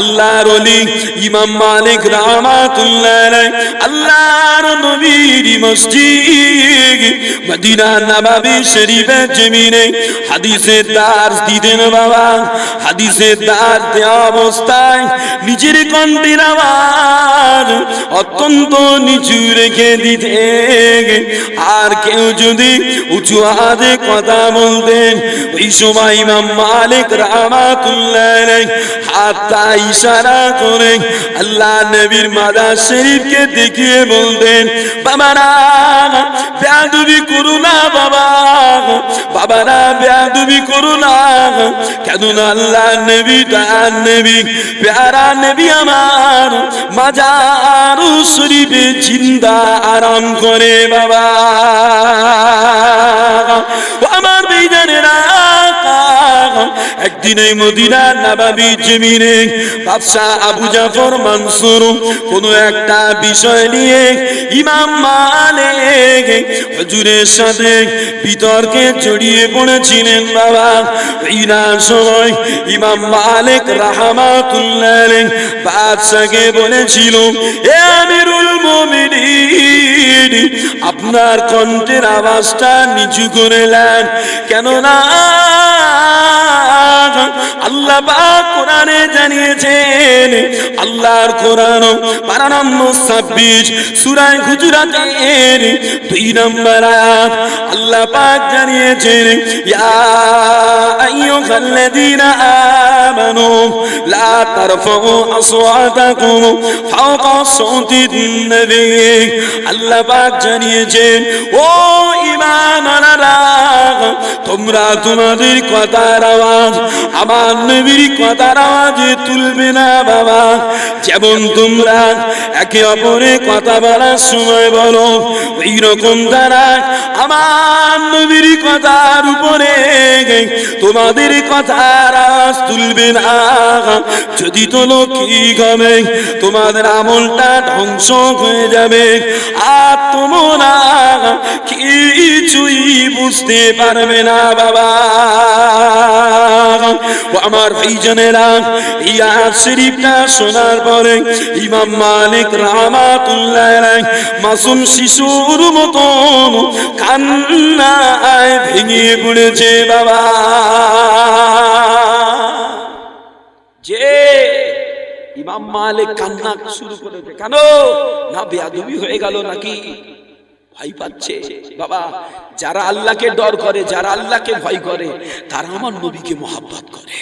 আল্লাহর ওলি ইমাম মালিক রাহমাতুল্লাহ আলাইহি আল্লাহর নবীর মসজিদ মদিনা নববী শরীফের জমিনে হাদিসের দার্স দিতেন বাবা। হাদিসের দার্স দেওয়া অবস্থায় নিজের কণ্ঠের আওয়াজ অত্যন্ত নিচু রেখে দিতেন। আর কেউ যদি উঁচু আওয়াজে কথা বলতেন, ওই সময় ইমাম মালিক রাহমাতুল্লাহ আলাইহি হাতটা ইশারা করে আল্লাহ নবীর মাজার শরীফকে দেখিয়ে বলতেন, বাবারা বেয়াদবি করো না, বাবারা বেয়াদবি করো না। কেননা আল্লাহ নবী তার নবী প্যারা নবী আমার মাজার শরীফে জিন্দা আরাম করে বাবা। আমার বেজানেরা একদিন এই মদিনা নববী জমিনে বাদশা আবু জাফর মানসুর কোন একটা বিষয় নিয়ে ইমাম মালিক হুজুরের সাথে বিতর্কে জড়িয়ে পড়েছিলেন বাবা। এই না সময় ইমাম মালিক রাহমাতুল্লাহ আলাইহি বাদশাকে বলেছিল, এ আমিরুল মুমিনিন, আপনার কণ্ঠের আওয়াজটা নিচু করে নেন, কেননা আল্লাহ পাক কোরআনে জানিয়েছেন, আল্লাহর কোরআন পারা নম্বর 26 সূরা হুজুরাতের 2 নম্বর আয়াত আল্লাহ পাক জানিয়েছেন, ইয়া আইয়ুহাল্লাযীনা আমানু লা তারফাউ আসওয়াতাকুম ফাওকা সাওতিন নবী। আল্লাহ পাক জানিয়েছেন, ও ঈমানওয়ালারা, তোমরা তোমাদের কথার আওয়াজ আমার নবীর কথার আওয়াজে তুলবে না বাবা। যেমন তোমরা একে অপরে কথা বলার সময় বলো, ওই রকম তারা আমার নবীর কথার উপরে তোমাদের কথার আওয়াজ তুলবে না। যদি তোলো কি হবে, তোমাদের আমলটা ধ্বংস হয়ে যাবে, আর তোমরা কিছুই বুঝতে পারবে না বাবা। ও আমার ভাইজানেরা, এই আয়াত শরীফটা শোনার পরে ইমাম মালিক রাহমাতুল্লাহ আলাইহি মাসুম শিশুর মতো কান্নায় ভেঙে পড়েছে বাবা। যে ইমাম মালিক কান্না শুরু করেছে, কেন না বেয়াদবি হয়ে গেল নাকি, ভয় পাচ্ছে বাবা। যারা আল্লাহকে ডর করে, যারা আল্লাহকে ভয় করে, তারা আমার নবীকে মহব্বত করে।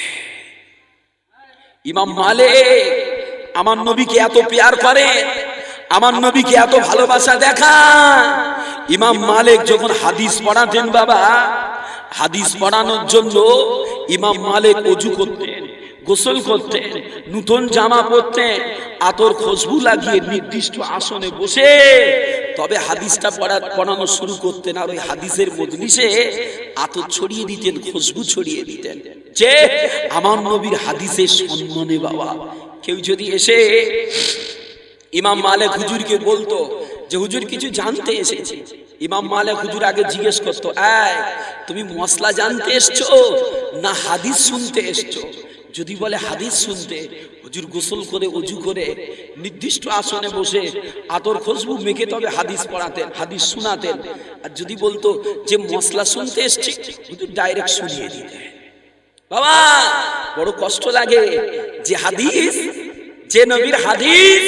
ইমাম মালিক আমার নবীকে এত প্যার করে, আমার নবীকে এত ভালোবাসা দেখান। ইমাম মালিক যখন হাদিস পড়াতেন বাবা, হাদিস পড়ানোর জন্য ইমাম মালিক ওযু করতেন, গোসল করতেন, নতুন জামা পরতেন, আতর খুশবু লাগিয়ে নির্দিষ্ট আসনে বসে তবে হাদিসটা পড়ানো শুরু করতেন। আর ওই হাদিসের মজলিসে আতর ছড়িয়ে দিতেন, খুশবু ছড়িয়ে দিতেন, যে আমার নবীর হাদিসের সম্মানে বাবা। কেউ যদি এসে ইমাম মালিক হুজুরকে বলতো যে হুজুর কিছু জানতে এসেছে, ইমাম মালিক হুজুর আগে জিজ্ঞেস করতো, এই তুমি মশলা জানতে এসছো না হাদিস শুনতে এসছো? যদি বলে হাদিস শুনতে, হুজুর গোসল করে ওযু করে নির্দিষ্ট আসনে বসে আতর খুশবু মেখে তবে হাদিস পড়াতেন, হাদিস শোনাতেন। আর যদি বলতো যে মশলা শুনতে এসছি, হুজুর ডাইরেক্ট শুনিয়ে দিতেন। বাবা বড় কষ্ট লাগে যে হাদিস, যে নবীর হাদিস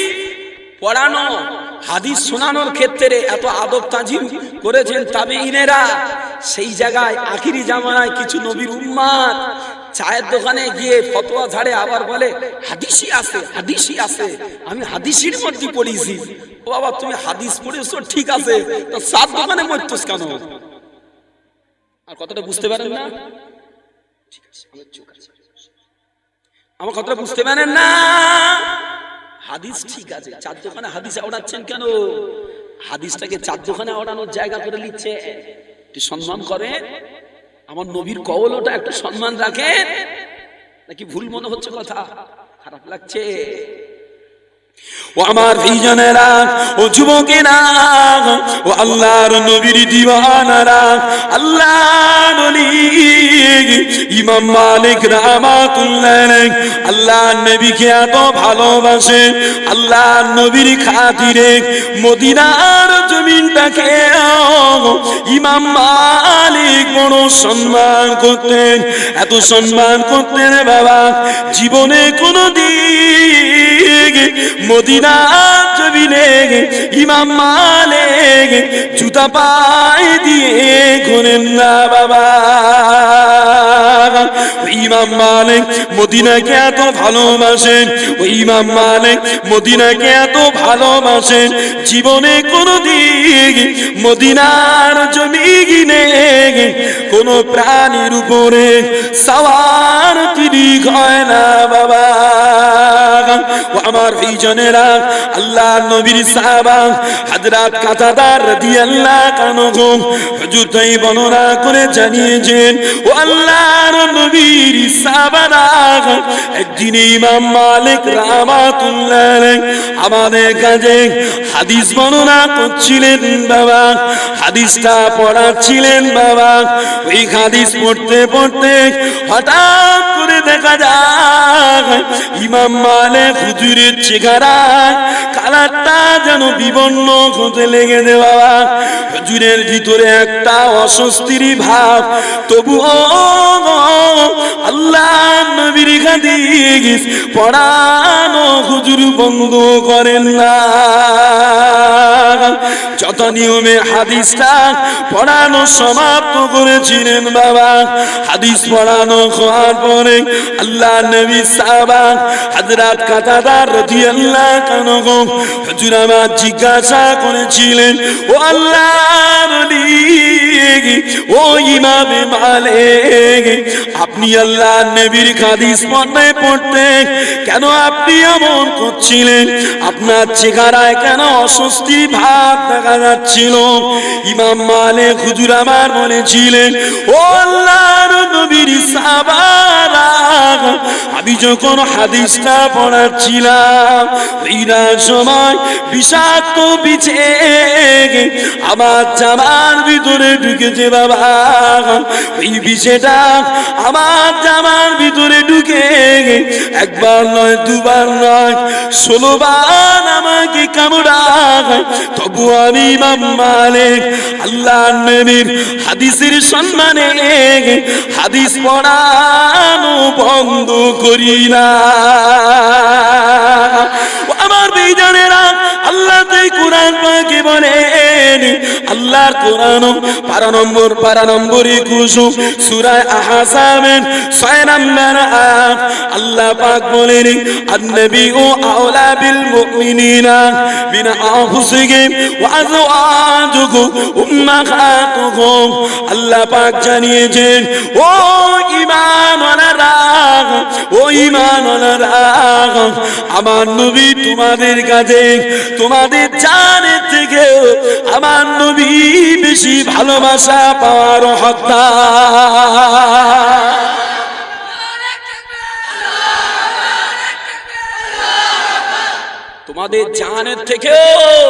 পড়ানো, হাদিস শোনানোর ক্ষেত্রে এত আদব তাজিম করেছেন তাবেঈনেরা, সেই জায়গায় আখিরি জামানায় কিছু নবীর উম্মত চায়ের দোকানে গিয়ে ফতোয়া ঝাড়ে, আবার বলে হাদিসই আছে, হাদিসই আছে, আমি হাদিসের মধ্যে পড়েছি। ও বাবা, তুমি হাদিস পড়েছো ঠিক আছে, তো চার দোকানে মরতোস কেন? আর কথাটা বুঝতে পারেন না? আমার কথাটা বুঝতে পারেন না? হাদিস ঠিক আছে, চার দোকানে হাদিস ওড়াচ্ছেন কেন? হাদিসটাকে চার দোকানে ওড়ানোর জায়গা করে নিচ্ছে। একটু সম্মান করেন, আমার নবীর কওল ওটা একটু সম্মান রাখেন। নাকি ভুল মনে হচ্ছে কথা? খারাপ লাগছে? ও আমার ভাইজানেরা, ও যুবকেরা, ও আল্লাহর নবীর দিওয়ানারা, আল্লাহর ওলি ইমাম মালিক রাহমাতুল্লাহ আলাইহি আল্লাহর নবীকে এত ভালোবাসে, আল্লাহর নবীর খাতিরে মদিনার জমিনটাকে ইমাম মালিক বড় সম্মান করতেন। এত সম্মান করতেন বাবা, জীবনে কোনদিন মদিনার জমিনে ইমাম মালিক জুতা পায়ে দিয়ে ঘোরেন না বাবা। ইমাম মালিক মদিনাকে এত ভালোবাসেন, ওই ইমাম মালিক মদিনাকে এত ভালোবাসেন, জীবনে কোনদিন মদিনার জমিনে কোন প্রাণীর উপরে সওয়ার তিনি হয় না বাবা। ও আমার ভাইজানেরা, আল্লাহর নবীর সাহাবা হযরত কাতাদা রাদিয়াল্লাহু আনহু হুজুর তাই বর্ণনা করে জানিয়েছেন, ও আল্লাহর নবীর সাহাবারা একদিন ইমাম মালিক রাহমাতুল্লাহ আলাইহি আমাদের কাছে হাদিস বর্ণনা করছিলেন বাবা, হাদিসটা পড়াচ্ছিলেন বাবা। ওই হাদিস পড়তে পড়তে হঠাৎ করে দেখা যায় ইমাম মালিক হুজুরের চেহারায় কালারটা যেন বিবর্ণ হতে লেগেছে বাবা। হুজুরের ভিতরে একটা অস্বস্তির ভাব, তবুও আল্লাহ নবীর হাদিস পড়ানো হুজুর বন্ধ করেন না। যত নিয়মে হাদিসটা পড়ানো সমাপ্ত করেছিলেন বাবা। হাদিস পড়ানো হওয়ার পরে আল্লাহ নবী সাহাবা হযরত কাতাদা রাদিয়াল্লাহু আনহু হুজুর আমার জিজ্ঞাসা করেছিলেন, ও আল্লাহর ওলি, ও ইমাম মালিক, আপনি আল্লাহর নবীর হাদিস পড়তে পড়তে কেন আপনি এমন করছিলেন? আপনার চেহারায় কেন অস্বস্তি ভাব দেখা যাচ্ছিল? ইমাম মালিক হুজুর আমার বলেছিলেন, ও আল্লাহর নবীর সাহাবারা, আমি যখন হাদিসটা পড়াচ্ছিলাম ওই সময় বিষাক্ত বিছে আমার জামার ভিতরে ঢুকেছে বাবা। ওই বিষেটা আমার জামার ভিতরে ঢুকে একবার নয়, দুবার নয়, 16 বার আমাকে কামড়ায়। তবু আমি ইমাম মালিক আল্লাহর নবীর হাদিসের সম্মানে হাদিস পড়ানো বন্ধ করি না। আমার ভাইজানেরা, আল্লাহ তাই কোরআন পাকে বলেন, আল্লাহর কোরআন পারা নম্বর 21 সূরা আহজাবের 6 নম্বর আয়াত আল্লাহ পাক বলেন, আন-নবিয়্যু আওলা বিল মুমিনিনা মিন আনফুসিহিম ওয়া আযওয়াজুহু উম্মাহাতুহুম। আল্লাহ পাক জানিয়েছেন, ও ঈমানওয়ালারা, ও ঈমানওয়ালারা, আমার নবী তোমাদের কাছে তোমাদের জানের থেকে আমার নবী বেশি ভালোবাসা পাওয়ার হকদার। তোমাদের জানের থেকেও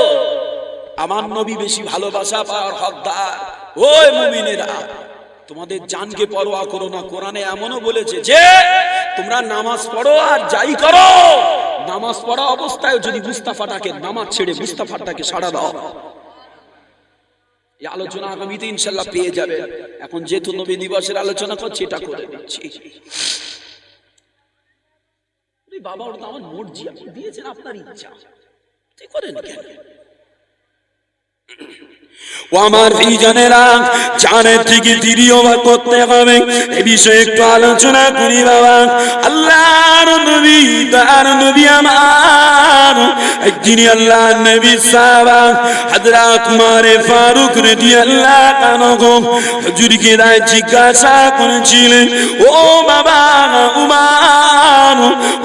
আমার নবী বেশি ভালোবাসা পাওয়ার হকদার। ওই মুমিনেরা, তোমাদের জানকে পরোয়া করো না। কোরআনে এমনও বলেছে যে তোমরা নামাজ পড়ো আর যাই করো, নামাজ পড়া অবস্থায় যদি মুস্তাফাটাকে নামাজ ছেড়ে মুস্তাফাটাকে সাড়া দাও। এই আলোচনা আগামীতে ইনশাআল্লাহ পেয়ে যাবে। এখন যেহেতু নবী দিবসের আলোচনা করছি, এটা করে দিচ্ছি। বাবা, ওটা আমার মর্জি, আপনি দিয়েছেন, আপনার ইচ্ছা, ঠিক করেন কেন? ও আমার ভাইজানেরা, জানের থেকে তিরিয়বা করতে হবে, এই বিষয়ে একটু আলোচনা করি বাবা। আল্লাহর নবী, তার নবী আমার একদিন আল্লাহর নবী সাহাবা হযরত উমর ফারুক রাদিয়াল্লাহু আনহু হুজুরকে জিজ্ঞাসা করেছিলেন, ও বাবা উমর,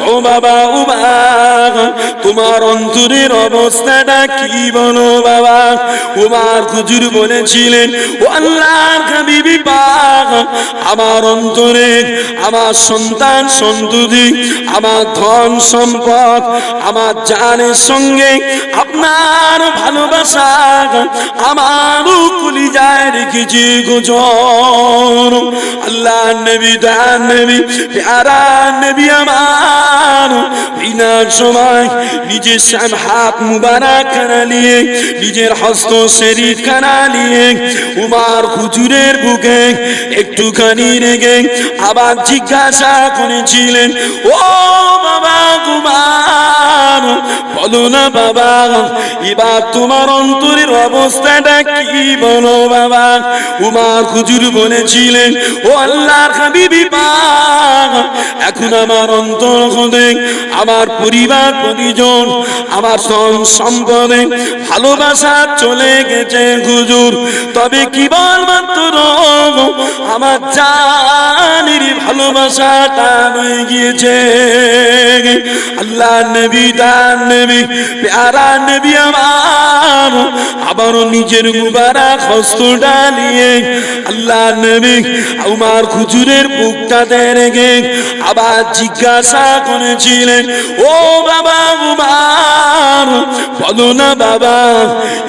ও বাবা উমর, তোমার অন্তরের অবস্থাটা কি বলো বাবা। উমার হুজুর বলেছিলেন, ও আল্লাহর হাবিবি পাক, আমার অন্তরে আমার সন্তান সন্ততি, আমার ধন সম্পদ, আমার জানের সঙ্গে আপনার ভালোবাসা আমারও কলিজায় রেখেছি গোজর। আল্লাহ নবী দান নবী প্যারা নবী আমার বিনার সময় নিজের হাত মুবারক খানা নিয়ে, নিজের হস্ত শরীর খানা নিয়ে উমার হুজুরের বুকে একটুখানি রেখে আবার জিজ্ঞাসা করেছিলেন, ও বাবা উমার, বলো না বাবা, এবার তোমার অন্তরের অবস্থাটা কি বলো বাবা। উমার হুজুর বলেছিলেন, ও আল্লাহর হাবিবি পাক, এখন আমার অন্তর হতে আমার পরিবার পরিজন, আমার সম্পদে ভালোবাসা চলে গেছে হুজুর, তবে কি বলমাত্র আমার জানের ভালোবাসাটা রয়ে গিয়েছে। আল্লাহ নবী দান নবী প্যারা নবী আমার আবারও নিজের মুবারক হস্তটা নিয়ে আল্লাহ নবী উমার হুজুরের বুকটাতে রেখে আবার জিজ্ঞাসা করেছিলেন, ও বাবা উমার, বলো না বাবা,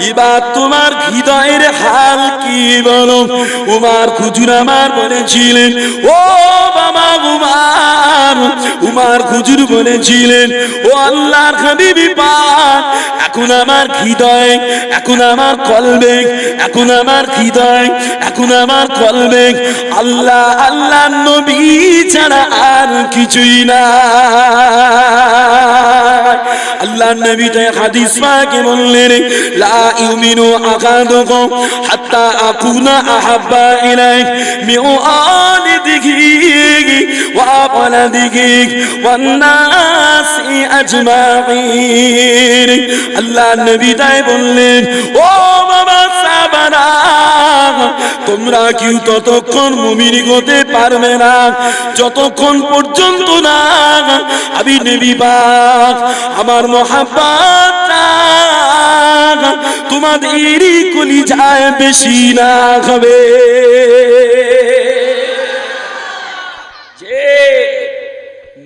এবার তোমার হৃদয়ের হাল কি বলো। উমার হুজুর আমার বলেছিলেন, ও বাবা উমার, উমার হুজুর বলেছিলেন, ও আল্লাহর হাবিবি পাক, এখন আমার হৃদয়, এখন আমার কলবে, এখন আমার হৃদয়, এখন আমার কলবে আল্লাহ আল্লাহ নবী ছাড়া আর কিছুই না। আল্লাহ নবী তাই হাদিস পাকে বললেন, লা ইউমিনু আহাদুকুম হাত্তা আকুনা আহাব্বা ইলাইহি মিন ওয়ালিদিহি ওয়া ওয়ালাদিহি ওয়ান নাসি আজমাইন। আল্লাহ নবী তাই বললেন, ও বাবা সাহাবারা, তোমরা কেউ ততক্ষণ মুমিন হতে পারবে না যতক্ষণ পর্যন্ত না আমি নবী পাক আমার মহাব্বত তোমাদের কলিজায় বেশি না হবে। যে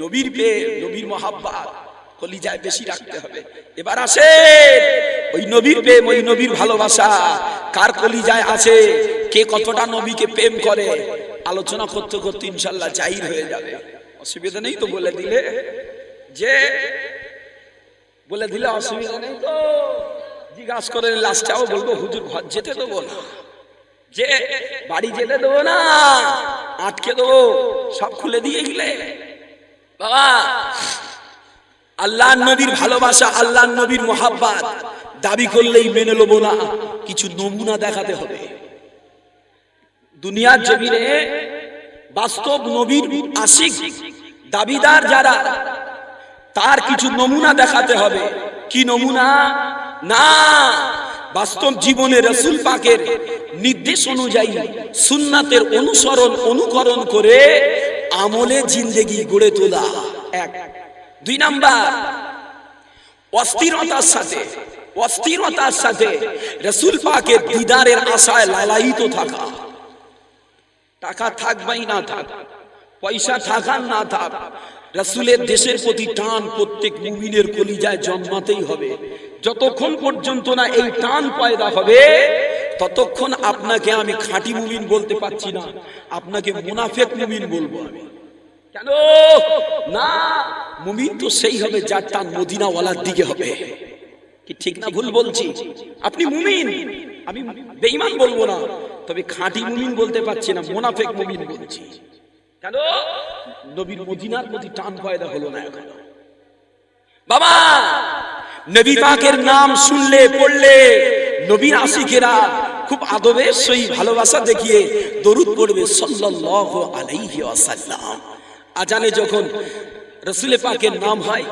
নবীর প্রেম, নবীর মহাব্বত কলিজায় বেশি রাখতে হবে। এবার আসে ওই নবীর প্রেম, ওই নবীর ভালোবাসা কার কলিজায় আছে, কে কতটা নবীকে প্রেম করে, আলোচনা করতে করতে ইনশাআল্লাহ জাহির হয়ে যাবে। অসুবিধা নেই তো বলে দিলে, যে বলে দিলে অসুবিধা নেই তো। জিজ্ঞাসা করে লাস্টটাও বলবো, হুজুর ঘর যেতে দেবো না, যে বাড়ি যেতে দেবো না, আটকে দেবো, সব খুলে দিয়ে গেলে বাবা। আল্লাহ নবীর ভালোবাসা, আল্লাহ নবীর মহাব্বত দাবি করলেই মেনে নেব না, কিছু নমুনা দেখাতে হবে। দুনিয়ার জমিনে বাস্তব নবীর আশিক দাবিদার যারা, তার কিছু নমুনা দেখাতে হবে। কি নমুনা? না, বাস্তব জীবনে রাসূল পাকের নির্দেশ অনুযায়ী সুন্নাতের অনুসরণ অনুকরণ করে আমলে জিন্দেগি গড়ে তোলা এক। দুই নাম্বার, অস্থিরতার সাথে রাসূল পাকের দিদারের আশায় লালায়িত থাকা। টাকা থাক বাই না থাক, পয়সা থাক আর না থাক, রাসূলের দেশের প্রতি টান প্রত্যেক মুমিনের কলিজায় জন্মাতেই হবে। যতক্ষণ পর্যন্ত না এই টান পয়দা হবে, ততক্ষণ আপনাকে আমি খাঁটি মুমিন বলতে পারছি না, আপনাকে মুনাফিক মুমিন বলবো আমি। কেন না? মুমিন তো সেই হবে যার টান মদিনাওয়ালার দিকে হবে। কি ঠিক না ভুল বলছি? আপনি মুমিন, আমি বেঈমান বলবো না, তবে খাঁটি মুমিন বলতে পারছি না, মুনাফিক মুমিন বলছি। কেন? নবীর মদিনার প্রতি টান পয়দা হলো না এখন। বাবা, নবী পাকের নাম শুনলে পড়লে নবীর আশিকেরা খুব আদবের সহিত ভালোবাসা দেখিয়ে দরুদ পড়বে সাল্লাল্লাহু আলাইহি ওয়াসাল্লাম। আজানে যখন রাসূল পাকের নাম হয়,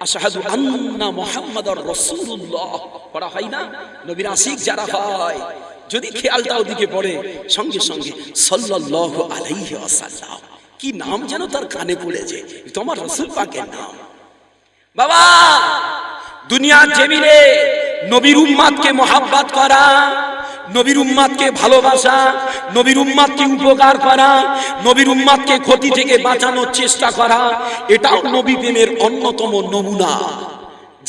আশহাদু আন্না মুহাম্মাদুর রাসূলুল্লাহ পড়া হয় না? নবীর আশিক যারা হয়, যদি খেয়ালটা ওদিকে পড়ে, সঙ্গে সঙ্গে সাল্লাল্লাহু আলাইহি ওয়াসাল্লাম, কি নাম যেন তার কানে পড়েছে, তোমার রাসূল পাকের নাম। বাবা দুনিয়ার জমিনে নবীর উম্মতকে মোহাব্বত করা, নবীর উম্মতকে ভালোবাসা, নবীর উম্মতকে উপকার করা, নবীর উম্মতকে ক্ষতি থেকে বাঁচানোর চেষ্টা করা, এটাও নবী প্রেমের অন্যতম নমুনা।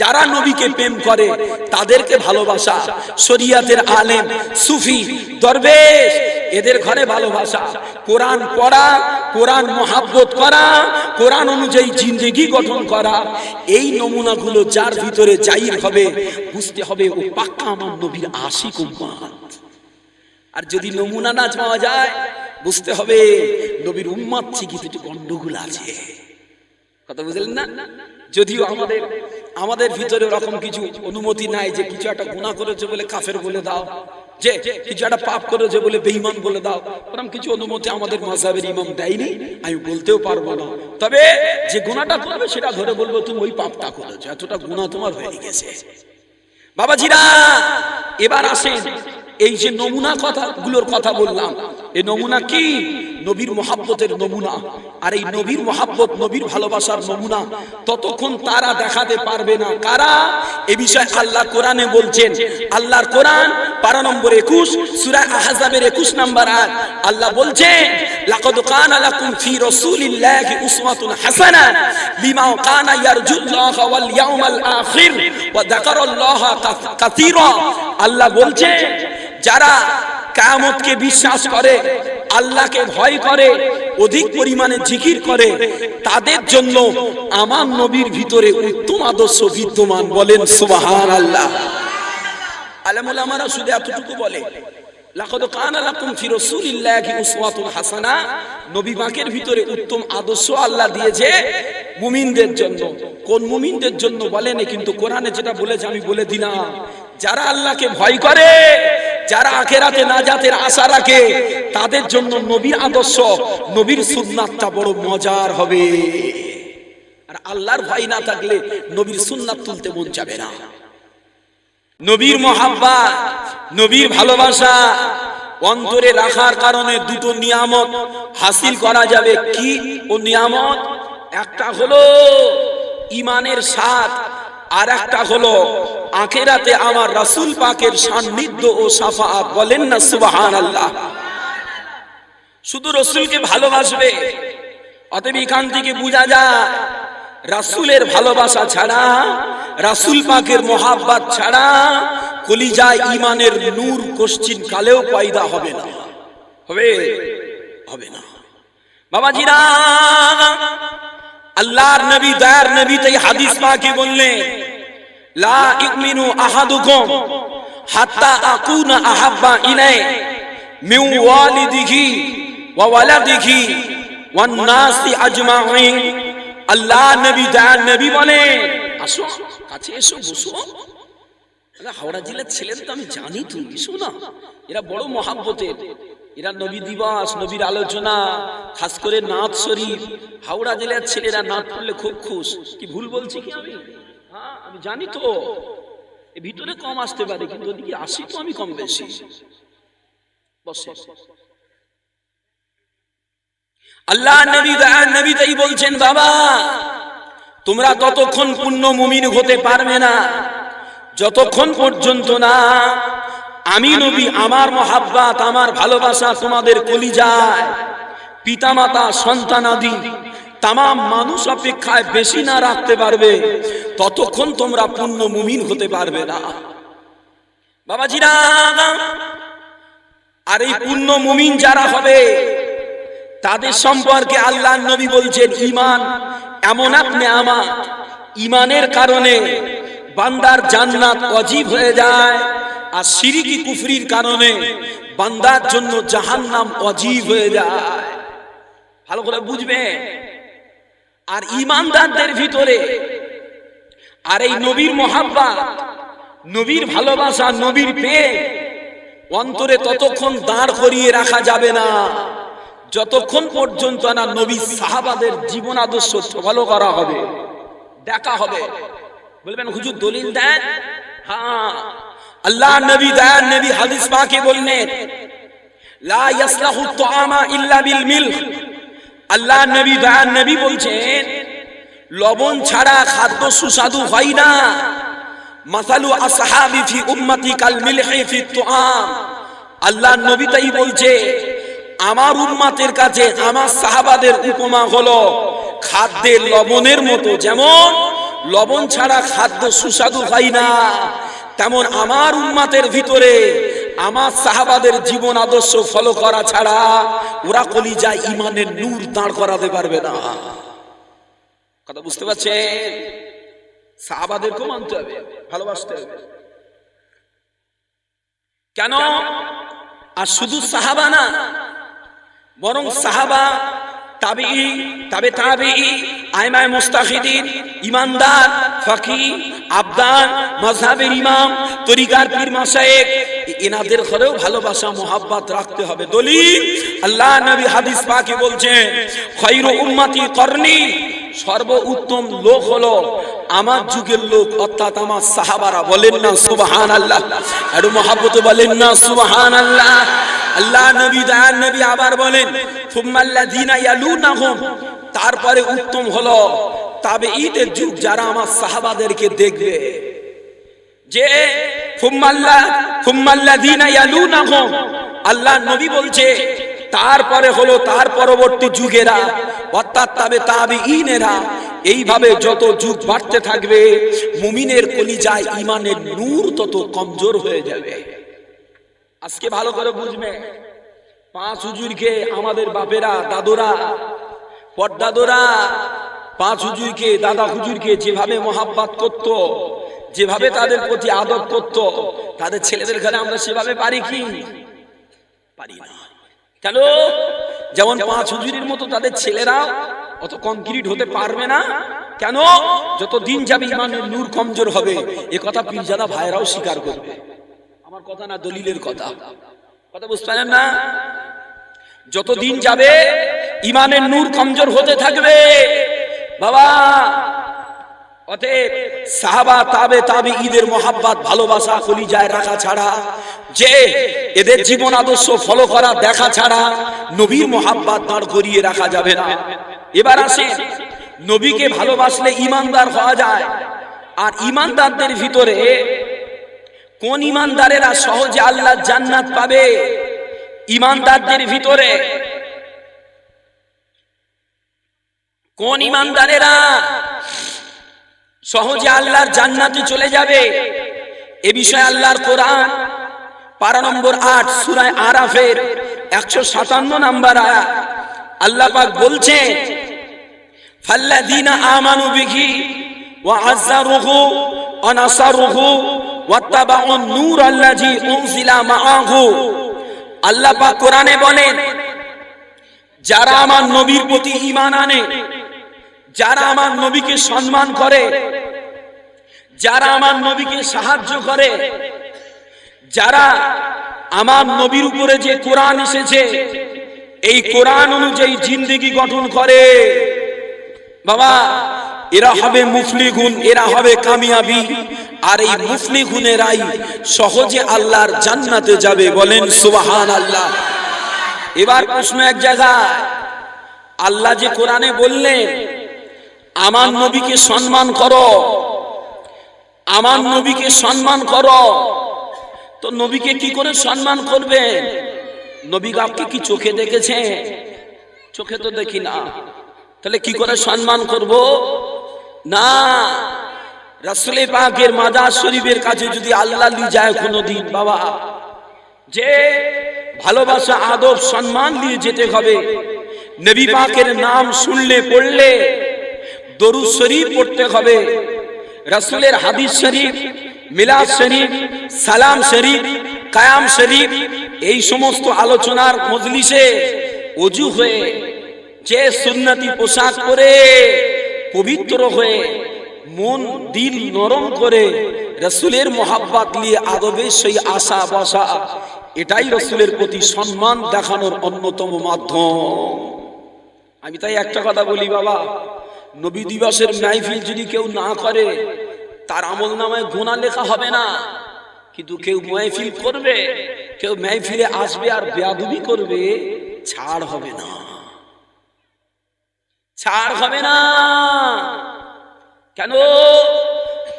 যারা নবীকে প্রেম করে তাদেরকে ভালোবাসা, শরিয়াতের আলেম, সুফি, দরবেশ এদের ঘরে ভালোবাসা, কোরআন পড়া, কোরআন মহাব্বত করা, কোরআন অনুযায়ী জিন্দেগি গঠন করা, এই নমুনাগুলো যার ভিতরে জাহির হবে বুঝতে হবে ও পাক্কা আমার নবীর আশিক উম্মত। আর যদি নমুনা না পাওয়া যায় বুঝতে হবে নবীর উম্মত ঠিকই একটু গন্ডগোল আছে। কথা বুঝলেন না? যদিও আমাদের ভিতরে ওরকম কিছু অনুমতি নাই যে কিছু একটা গুনাহ করেছে বলে কাফের বলে দাও, যে কিছু একটা পাপ করেছে বলে বেঈমান বলে দাও, এরকম কিছু অনুমতি আমাদের মাযহাবের ইমাম দেয়নি, আমি বলতেও পারবো না। তবে যে গুনাহটা করবে সেটা ধরে বলবো তুমি ওই পাপটা করেছো, এতটা গুনাহ তোমার হয়ে গেছে। বাবাজিরা এবার আসেন, এই যে নমুনা কথাগুলোর কথা বললাম, এই নমুনা কি? নবীর মহাব্বতের নমুনা। আর এই নবীর মহাব্বত, নবীর ভালোবাসার নমুনা ততক্ষণ তারা দেখাতে পারবে না। কারা? এই বিষয়ে আল্লাহ কোরআনে বলছেন। আল্লাহর কোরআন পারা নম্বর 21 সূরা আহজাবের 21 নম্বর আয়াত আল্লাহ বলছেন, লাকাদ কানা লাকুম ফি রাসূলিল্লাহি উসওয়াতুন হাসানাহ লিমান কানা ইয়ারজুল্লাহা ওয়াল ইয়াউমাল আখির ওয়া যাকারাল্লাহা কাসীরা। আল্লাহ বলছেন যারা কিয়ামতকে বিশ্বাস করে, আল্লাহকে ভয় করে, অধিক পরিমাণে জিকির করে, তাদের জন্য আমার নবীর ভিতরে উত্তম আদর্শ বিদ্যমান। বলেন সুবহানাল্লাহ। আলেম ওলামারা শুধু এতটুকু বলে, লাকাদ কানা লাকুম ফি রাসূলিল্লাহি উসওয়াতুন হাসানাহ, নবী পাকের ভিতরে উত্তম আদর্শ আল্লাহ দিয়েছে মুমিনদের জন্য। কোন মুমিনদের জন্য বলেন, কিন্তু কোরআনে যেটা বলেছে আমি বলে দিলাম, যারা আল্লাহকে ভয় করে, যারা আখিরাতে নাজাতের আশা রাখে, তাদের জন্য নবীর আদর্শ, নবীর সুন্নাতটা বড় মজার হবে। আর আল্লাহর ভয় না থাকলে নবীর সুন্নাত তুলতে মন যাবে না। নবীর মহাব্বত, নবীর ভালোবাসা অন্তরে রাখার কারণে দুটো নিয়ামত হাসিল করা যাবে। কি ও নিয়ামত? একটা হলো ঈমানের স্বাদ, আর একটা হলো আখিরাতে আমার রাসূল পাকের সান্নিধ্য ও শাফাআত। বলেন না সুবহানাল্লাহ। শুধু রাসূলকে ভালোবাসবে, অতএব এখান থেকে বোঝা যায় রাসূলের ভালোবাসা ছাড়া, রাসূল পাকের মহাব্বত ছাড়া কলিজায় ঈমানের নূর কোশ্চিন কালেও পয়দা হবে না, হবে না। বাবাজিরা আল্লাহর নবী, দয়ার নবী তাই হাদিস পাকে বললেন, লা ইউমিনু আহাদুকুম হাত্তা আকুনা আহাব্বা ইলাইহি মিন ওয়ালিদিহি ওয়া ওয়ালাদিহি ওয়ান নাসি আজমাইন। আল্লাহ নবী, দয়ার নবী বলেন, আসো কাছে এসো, বসো। হাওড়া জেলার ছেলেরা তো আমি জানি, তুমি এসো না, এরা বড় মহাব্বতের, এরা নবী দিবস, নবীর আলোচনা, খাস করে নাথ শরীফ, হাওড়া জেলার ছেলেরা নাথ পড়লে খুব খুশ। কি ভুল বলছি কি আমি? হ্যাঁ আমি জানি তো, এ ভিতরে কম আসতে পারে, কিন্তু ওদিকে আসি তো আমি কম বেশি। বসে আল্লাহ নবী, দয়ার নবী তাই বলছেন, বাবা তোমরা ততক্ষণ পূর্ণ মুমিন হতে পারবে না যতক্ষণ পর্যন্ত না আমি নবী, আমার মহাব্বত, আমার ভালোবাসা তোমাদের কলিজায় পিতামাতা, সন্তানাদি, তামাম মানুষ অপেক্ষায় বেশি না রাখতে পারবে, ততক্ষণ তোমরা পূর্ণ মুমিন হতে পারবে না। বাবাজিরা, আর এই পূর্ণ মুমিন যারা হবে তাদের সম্পর্কে আল্লাহর নবী বলছেন, ঈমান এমন এক নেয়ামত, ঈমানের কারণে বান্দার জান্নাত ওয়াজিব হয়ে যায়, আর শিরকি কুফরির কারণে বান্দার জন্য জাহান্নাম ওয়াজিব হয়ে যায়। ভালো করে বুঝবে। আর ঈমানদারদের ভিতরে আর এই নবীর মহাব্বত, নবীর ভালোবাসা, নবীর প্রেম অন্তরে ততক্ষণ দাঁড় করিয়ে রাখা যাবে না যতক্ষণ পর্যন্ত না নবী সাহাবাদের জীবন আদর্শ ফলো করা হবে, দেখা হবে। বলবেন হুজুর দলিল দেন? হ্যাঁ, আল্লাহ নবী, দয়ার নবী হাদিস পাকে বললেন, লা ইয়াসলাহু তুআমা ইল্লা বিল মিলহ। আল্লাহ নবী, দয়ার নবী বলছেন, লবণ ছাড়া খাদ্য সুস্বাদু হয় না। মাসালু আসহাবি ফি উম্মতি কাল মিলহি ফি তুআম, আল্লাহর নবী তাই বলছে, আমার উম্মতের কাছে আমার সাহাবাদের উপমা হলো খাদ্যের লবণের মতো। যেমন লবণ ছাড়া খাদ্য সুস্বাদু হয় না, তেমন আমার উম্মতের ভিতরে আমার সাহাবাদের জীবন আদর্শ ফলো করা ছাড়া ওরা কলিজায় ঈমানের নূর দাঁড় করাতে পারবে না। কথা বুঝতে পারছেন? সাহাবাদেরকে মানতে হবে, ভালোবাসতে হবে। কেন? আর শুধু সাহাবা না, বরং সাহাবা, তাবিঈ, তাবে তাবিঈ, আইমায়ে মুস্তাহিদিন, ইমানদার, ফকিহ, আবদান, মাযহাবের ইমাম, তরিকার পীর মাশায়েখ, এনাদের ঘরেও ভালোবাসা মোহাব্বত রাখতে হবে। দলিল আল্লাহ নবী হাদিস পাকে বলছেন, খায়রু উম্মতি করনি, সর্বোত্তম লোক হলো আমার যুগের লোক, অর্থাৎ আমার সাহাবারা। বলেন না সুবহানাল্লাহ, আর মোহাব্বতে বলেন না সুবহানাল্লাহ। আল্লাহ নবী দয়ার নবী আবার বলেন, সুম্মাল্লাযীনা ইয়ালুনাহুম, তারপরে উত্তম হলো তাবেঈদের যুগ, যারা আমার সাহাবাদেরকে দেখবে। যে সুম্মাল্লাযীনা ইয়ালুনাহুম, আল্লাহ নবী বলছে তারপরে হলো তার পরবর্তী যুগেরা, অর্থাৎ তাবে তাবেঈনেরা। এইভাবে যত যুগ বাড়তে থাকবে, মুমিনের কলিজায় ঈমানের নূর তত কমজোর হয়ে যাবে। আজকে ভালো করে বুঝবে, পাঁচ হুজুরকে আমাদের বাপেরা, দাদুরা, পরদাদুরা পাঁচ হুজুরকে, দাদা হুজুরকে যেভাবে মোহাব্বত করত, যেভাবে তাদের প্রতি আদব করত, তাদের ছেলেদের ঘরে আমরা সেভাবে পারি কি? পারি না। কেন? যেমন পাঁচ হুজুরের মতো তাদের ছেলেরা অত কংক্রিট হতে পারবে না। কেন? যত দিন যাবে ঈমানের নূর কমজোর হবে। এ কথা পীরজাদা ভাইরাও স্বীকার করবে। আমার কথা না, দলিলের কথা। কথা বুঝতে পারেন না? যত দিন যাবে ঈমানের নূর কমজোর হতে থাকবে বাবা। অতএব সাহাবা, তাবে তাবেঈদের মোহাব্বত, ভালোবাসা কলিজায় রাখা ছাড়া, যে এদের জীবন আদর্শ ফলো করা দেখা ছাড়া নবীর মোহাব্বত দাঁড় করিয়ে রাখা যাবে না। এবার আসেন, নবীকে ভালোবাসলে ঈমানদার হওয়া যায়। আর ঈমানদারদের ভিতরে কোন ঈমানদারেরা সহজে আল্লাহর জান্নাত পাবে? ঈমানদারদের ভিতরে কোন ঈমানদারেরা সহজে আল্লাহর জান্নাতে চলে যাবে? এ বিষয়ে আল্লাহর কোরআন পারা নম্বর 8 সূরা আরাফের 157 নম্বর আয়াত আল্লাহ পাক বলছেন, ফাল্লাযীনা আমানু বিহি ওয়া আযযারুহু ওয়া নাসারুহু ওয়াত্তাবাউন নূরাল্লাযী উনজিলা মাআহু। আল্লাহ পাক কোরআনে বলেন, যারা আমার নবীর প্রতি ঈমান আনে, যারা আমার নবীকে সম্মান করে, যারা আমার নবীকে সাহায্য করে, যারা আমার নবীর উপরে যে কোরআন এসেছে এই কোরআন অনুযায়ী জিন্দেগি গঠন করে, বাবা এরা হবে মুফলিহুন, এরা হবে কামিয়াবি। আর এই মুফলিহুনেরাই সহজে আল্লাহর জান্নাতে যাবে। বলেন সুবহানাল্লাহ। এবার প্রশ্ন এক জায়গায়, আল্লাহ যে কোরআনে বললেন আমার নবীকে সম্মান করো, আমার নবীকে সম্মান করো, তো নবীকে কি করে সম্মান করবে? নবী আপনি কি চোখে দেখেছে? চোখে তো দেখি না, তাহলে কি করে সম্মান করব? না, রাসূল পাকের মাজার শরীফের কাছে যদি আল্লাহ লি যায় কোনদিন, বাবা যে ভালোবাসা, আদব, সম্মান দিয়ে যেতে হবে। নবী পাকের নাম শুনলে, পড়লে দরুদ শরীফ পড়তে হবে। রাসূলের হাদিস শরীফ, মিলাদ শরীফ, সালাম শরীফ, কায়াম শরীফ, এই সমস্ত আলোচনার মজলিসে ওযু হয়ে, যে সুন্নতি পোশাক পরে পবিত্র হয়ে, মন দিল নরম করে রাসূলের মোহাব্বত নিয়ে আদবের সেই আশা বসা, এটাই রাসূলের প্রতি সম্মান দেখানোর অন্যতম মাধ্যম। আমি তাই একটা কথা বলি বাবা, নবী দিবসের মাহফিল যদি কেউ না করে, তার আমলনামায় গুনাহ লেখা হবে না। কিন্তু কেউ মাহফিল করবে, কেউ মাহফিলে আসবে আর বেয়াদবি করবে, ছাড় হবে না, ছাড় হবে না। কেন?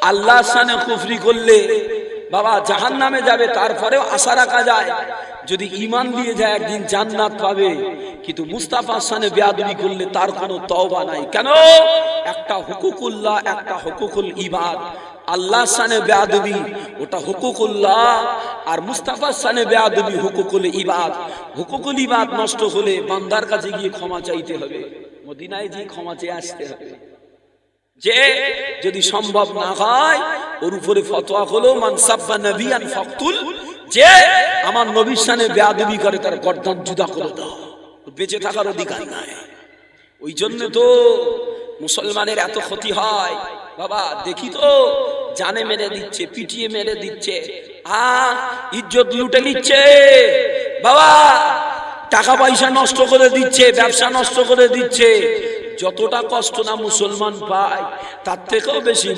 আল্লাহর শানে কুফরি করলে বাবা জাহান্নামে যাবে, তারপরেও আশা রাখা যায় যদি ঈমান দিয়ে যায় একদিন জান্নাত পাবে। কিন্তু মুস্তাফার শানে বেয়াদবি করলে তার কোনো তওবা নাই। কেন? একটা হুকুকুল্লাহ, একটা হুকুকুল ইবাদ। আল্লাহর শানে বেয়াদবি ওটা হুকুকুল্লাহ, আর মুস্তাফার শানে বেয়াদবি হুকুকুল ইবাদ। হুকুকুল ইবাদ নষ্ট হলে বান্দার কাছে গিয়ে ক্ষমা চাইতে হবে, মদিনায় গিয়ে ক্ষমা চেয়ে আসতে হবে। যে যদি সম্ভব না হয় ওর উপরে ফতোয়া হলো মান সাব্বা নবিয়ান ফাকতুল, যে আমার নবীর শানে বেয়াদবি করে তার গর্দান জুদা করে দাও, বেঁচে থাকার অধিকার নাই। ওই জন্য তো মুসলমানের এত ক্ষতি হয় বাবা। দেখি তো জানে মেরে দিচ্ছে, পিটিয়ে মেরে দিচ্ছে, ইজ্জত লুটে নিচ্ছে বাবা, টাকা পয়সা নষ্ট করে দিচ্ছে, ব্যবসা নষ্ট করে দিচ্ছে। যতটা কষ্ট না মুসলমান পায় তার থেকেও বেশি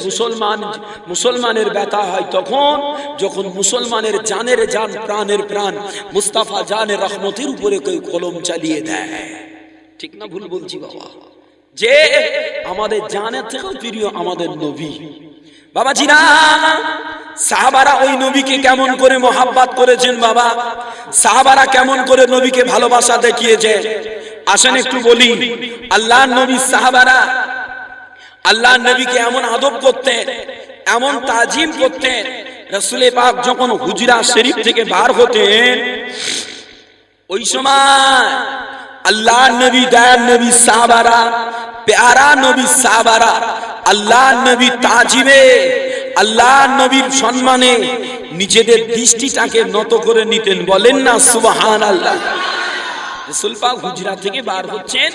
মুসলমানের ব্যথা হয় তখন যখন মুসলমানের জানের জান, প্রাণের প্রাণ মুস্তাফা জানের রহমতের উপরে কেউ কলম চালিয়ে দেয়। ঠিক না ভুল বলছি বাবা? যে আমাদের জানের থেকেও প্রিয় আমাদের নবী। বাবাজিরা, সাহাবারা ওই নবীকে কেমন করে মোহাব্বত করেছেন বাবা, সাহাবারা কেমন করে নবীকে ভালোবাসা দেখিয়েছে আসেন একটু বলি। আল্লাহর নবী সাহাবারা আল্লাহর নবীকে এমন আদব করতেন, এমন তাজিম করতেন। রাসূল পাক যখন হুজরা শরীফ থেকে বার হতেন ওই সময় আল্লাহর নবী, দয়ার নবী সাহাবারা, প্যারা নবী সাহাবারা আল্লাহর নবী তাজিমে, আল্লাহর নবীর সম্মানে নিজেদের দৃষ্টিটাকে নত করে নিতেন। বলেন না সুবহানাল্লাহ। রাসূল পাক হুজরা থেকে বার হচ্ছেন,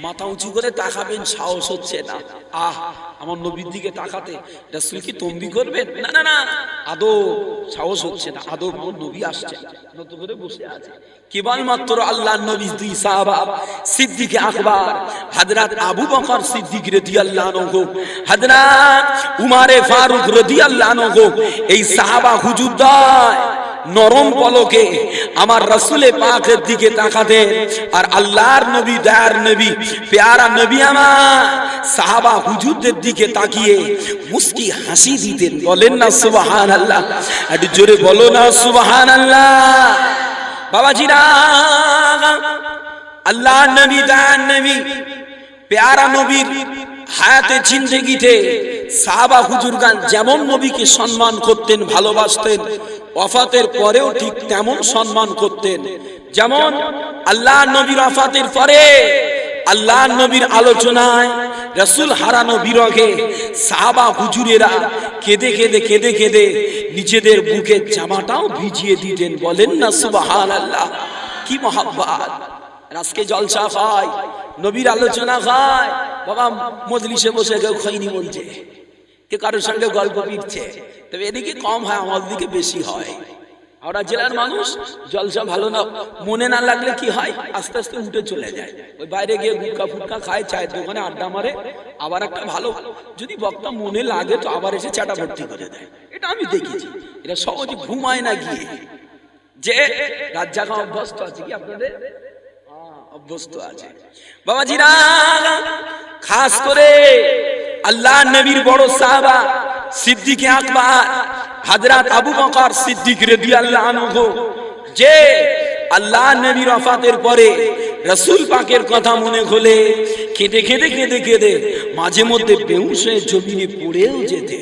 মাথা উঁচু করে তাকাবেন সাহস হচ্ছে না। আমার নবীর দিকে তাকাতে রাসূল কি তম্বি করবেন? না না না, আদব, সাহস হচ্ছে না। আদব, আমার নবী আসছে, নত করে বসে আছে। কেবলমাত্র আল্লাহর নবী দুই সাহাবা সিদ্দিক আকবর হযরত আবু বকর সিদ্দিক রাদিয়াল্লাহু আনহু, হযরত উমর ফারুক রাদিয়াল্লাহু আনহু, এই সাহাবা হুজুরদ্বয় নরম পলকে আমার রাসূলে পাকের দিকে তাকাতেন। আর আল্লাহর নবী, দয়ার নবী, প্যারা নবী আমার সাহাবা হুজুরদের দিকে তাকিয়ে মুস্কি হাসি দিতেন। বলেন না সুবহানাল্লাহ। একটু জোরে বলো না সুবহানাল্লাহ। বাবাজিরা, আল্লাহর নবী, দয়ার নবী, প্যারা নবীর হায়াতে জিন্দেগিতে সাহাবা হুজুরগান যেমন নবীকে সম্মান করতেন, ভালোবাসতেন, ওয়াফাতের পরেও ঠিক তেমন সম্মান করতেন। যেমন আল্লাহর নবীর ওয়াফাতের পরে আল্লাহর নবীর আলোচনায় রাসূল হারানো বিরহে সাহাবা হুজুরেরা কেঁদে কেঁদে কেঁদে কেঁদে নিজেদের বুকের জামাটাও ভিজিয়ে দিতেন। বলেন না সুবহানাল্লাহ। কি মহব্বত! আজকে জলসা হয়, নবীর আলোচনা হয়, বাবা মজলিসে বসে কেউ খৈনি বলছে, কেউ কারোর সঙ্গে গল্প পিটছে। তবে এদিকে কম হয়, আমাদের দিকে বেশি হয়। আমরা জেলার মানুষ, জলসা ভালো না মনে না লাগলে কি হয়, আস্তে আস্তে উঠে চলে যায়, ওই বাইরে গিয়ে গুটকা ফুটকা খায়, চায়ের দোকানে আড্ডা মারে। আবার একটা ভালো যদি বক্তা মনে লাগে তো আবার এসে চাটা ভর্তি করে দেয়। এটা আমি দেখেছি। এটা সহজে ঘুমায় না গিয়ে, যে রাত জাগা অভ্যস্ত আছে কি আপনাদের? অভ্যস্ত আছে। বাবাজিরা, খাস করে আল্লাহ নবীর বড় সাহাবা সিদ্দিক আকবর হযরত আবু বকর সিদ্দিক রাদিয়াল্লাহু আনহু, যে আল্লাহ নবীর ওয়াফাতের পরে রাসূল পাকের কথা মনে হলে কেঁদে কেঁদে কেঁদে কেঁদে মাঝে মধ্যে বেহুশ হয়ে জমিনে পড়েও যেতে,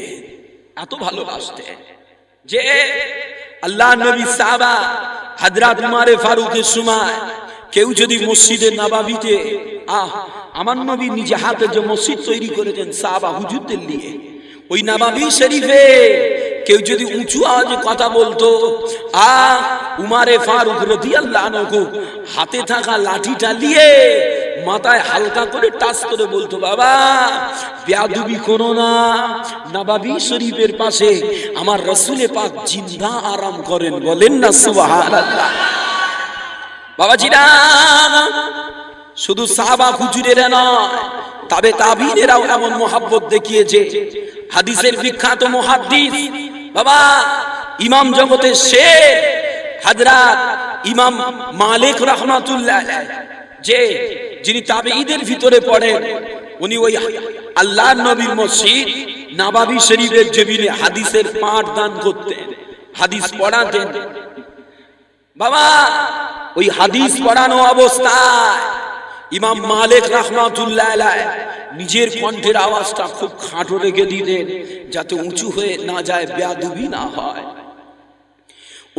এত ভালোবাসতেন। যে আল্লাহ নবী সাহাবা হযরত উমর ফারুকের সময় কেউ যদি মসজিদে নববীতে, আমার নবী নিজে হাতে যে মসজিদ তৈরি করেছেন সাহাবা হুজুরদের নিয়ে, ওই নববী শরীফে কেউ যদি উঁচু আওয়াজে কথা বলতো, উমর ফারুক রাদিয়াল্লাহু আনহু হাতে থাকা লাঠিটা নিয়ে মাথায় হালকা করে টাচ করে বলতো, বাবা বেয়াদবি করো না, নববী শরীফের পাশে আমার রাসূলে পাক জিন্দা আরাম করেন। বলেন না সুবহানাল্লাহ। বাবাজিরা, শুধু সাহাবা হুজুরেরা নয়, তবে তাবিঈনেরাও এমন মোহাব্বত দেখিয়েছে। হাদিসের বিখ্যাত মুহাদ্দিস বাবা ইমাম জগতের শেখ হযরত ইমাম মালিক রাহমাতুল্লাহ আলাইহি, যে যিনি তাবিঈদের ভিতরে পড়েন, উনি ওই আল্লাহর নবীর মসজিদ নববী শরীফের জমিনে হাদিসের পাঠ দান করতেন, হাদিস পড়াতেন। বাবা ওই হাদিস পড়ানো অবস্থায় ইমাম মালিক রাহমাতুল্লাহ আলাইহি নিজের কণ্ঠের আওয়াজটা খুব খাটো রেখে দিতেন, যাতে উঁচু হয়ে না যায়, বেয়াদবি না হয়।